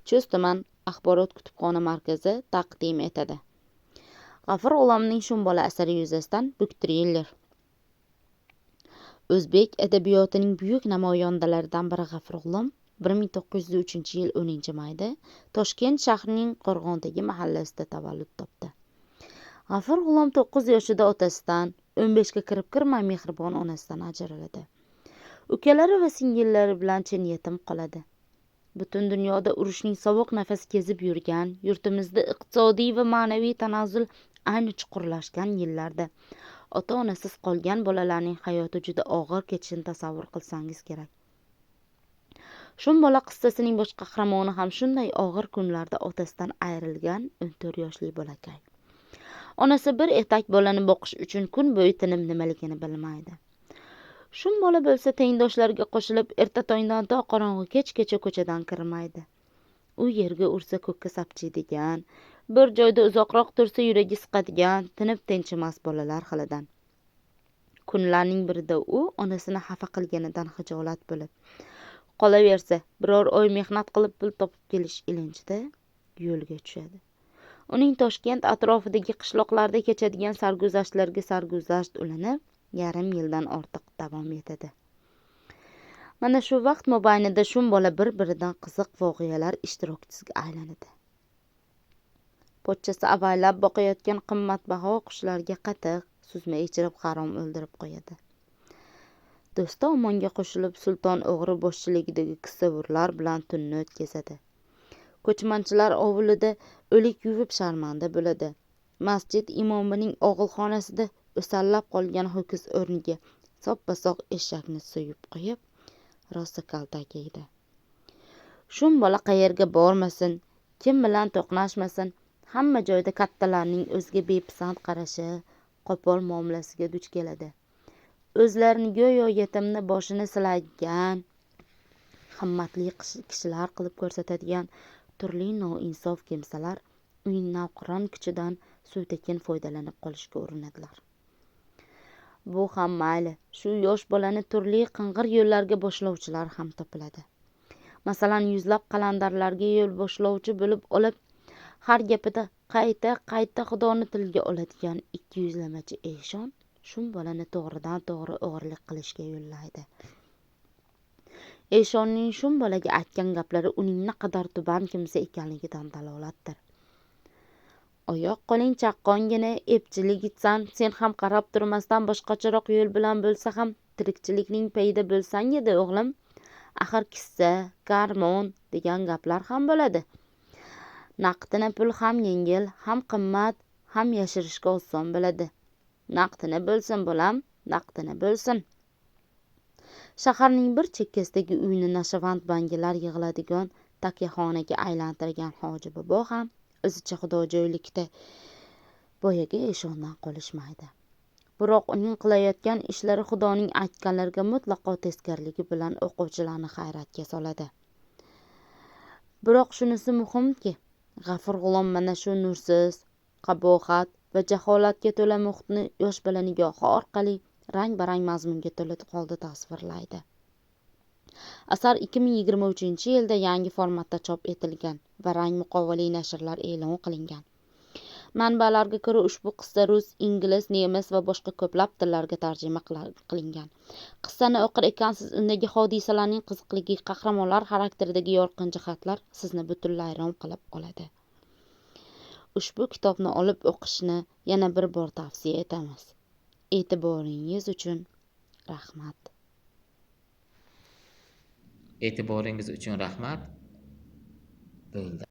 Chust tuman axborot kutubxona markazi taqdim etadi. G'afur G'ulomning Shumbola asari yuzasidan Book-triller. O'zbek adabiyotining buyuk namoyandalaridan biri G'afur G'ulom 1903-yil 10-mayda Toshkent shahrining Qo'rg'ondagi mahallasida tavallud topdi. G'afur G'ulom 9 yoshida otasidan, 15 ga kirib kirmay mehribon onasidan ajraladi. Ukalari va singillari bilan chin yetim qoladi. Butun dunyoda urushning sovuq nafas kezib yurgan, yurtimizda iqtisodiy va ma'naviy tanazzul ayni chuqurlashgan yillarda ota-onasiz qolgan bolalarning hayoti juda og'ir kechishini tasavvur qilsangiz kerak. Shumbola qissasining bosh qahramoni ham shunday og'ir kunlarda otasidan ayrilgan 14 yoshli bolakay. Onasi bir etak bolani boqish uchun kun bo'yi tinim nimaligini bilmaydi. Shumbola bo'lsa tengdoshlariga qo'shilib erta tongdan to qorong'i kechgacha ko'chadan kirmaydi. U yerga ursa ko'kka sapchiydigan, bir joyda uzoqroq tursa yuragi siqadigan, tinib tinchimas bolalar xilidan. Kunlarning birida u onasini xafa qilganidan xijolat bo'lib, qolaversa biror oy mehnat qilib pul topib kelish ilinjida yo'lga tushadi. Uning Toshkent atrofidagi qishloqlarda kechadigan sarguzashtlarga sarguzasht ulanib, yarim yildan ortiq davom etadi. Mana shu vaqt mobaynida Shumbola bir-biridan qiziq voqealar ishtirokchisiga aylanadi. Pochchasi avaylab boqayotgan qimmatbaho qushlarga qatiq, suzma ichirib harom o'ldirib qo'yadi. Do'sti omonga qo'shilib sulton o'g'ri boshchiligidagi kissavurlar bilan tunni o'tkazadi. Ko'chmanchilar ovulida o'lik yuvib sharmanda bo'ladi. Masjid imomining og'ilxonasida o'sallab qolgan ho'kiz o'rniga soppa-sog' eshakni so'yib qo'yib, rosa kaltak yeydi. Shumbola qayerga bormasin, kim bilan to'qnashmasin, hamma joyda kattalarning o'ziga bepisand qarashi, qo'pol muomalasiga duch keladi. O'zlarini go'yo yetimni boshini silaydigan, himmatli kishilar qilib ko'rsatadigan turli noinsof kimsalar uning navqiron kuchidan suvtekin foydalanib qolishga urinadilar. Bu ham mayli, shu yosh bolani turli qing'ir yo'llarga boshlovchilar ham topiladi. Masalan, yuzlab qalandarlarga yo'l boshlovchi bo'lib olib, har gapida qayta xudoni tilga oladigan 200lamachi Eshon Shumbolani to'g'ridan to'g'ri o'g'irlik qilishga yo'llaydi. Eshonning Shumbolaga aytgan gaplari uning naqadar tuban kimsa ekanligidan dalolatdir. Oyoq qo'ling chaqqongina epchilik etsan, sen ham qarab turmasdan boshqacharoq yo'l bilan bo'lsa ham tirikchilikning payida bo'lsang edi o'g'lim. Axir kissa, garmon degan gaplar ham bo'ladi. Naqdini pul ham yengil, ham qimmat, ham yashirishga oson bo'ladi. Naqdini bo'lsin bolam, naqdini bo'lsin. Shaharning bir chekkasidagi uyni nashavand bangilar yig'iladigan takyaxonaga aylantirgan Hoji bobo ham o'zicha xudojo'ylikda boyaga Eshondan qolishmaydi. Biroq uning qilayotgan ishlari Xudoning aytganlariga mutlaqo teskariligi bilan o'quvchilarni hayratga soladi. Biroq shunisi muhimki, G'afur G'ulom mana shu nursiz, qabohat va jaholatga to'la muhitni yosh bola nigohi orqali rang-barang mazmunga to'la holda tasvirlaydi. Asar 2023-yilda yangi formatda chop etilgan va rang muqovali nashrlar e'lon qilingan. Manbalarga ko'ra ushbu qissa rus, ingliz, nemis va boshqa ko'plab tillarga tarjima qilingan. Qissani o'qir ekansiz, undagi hodisalarning qiziqligi, qahramonlar xarakteridagi yorqin jihatlar sizni butunlay rom qilib oladi. Ushbu kitobni olib o'qishni yana bir bor tavsiya etamiz. E'tiboringiz uchun rahmat. E'tiboringiz uchun rahmat. Bo'ldi.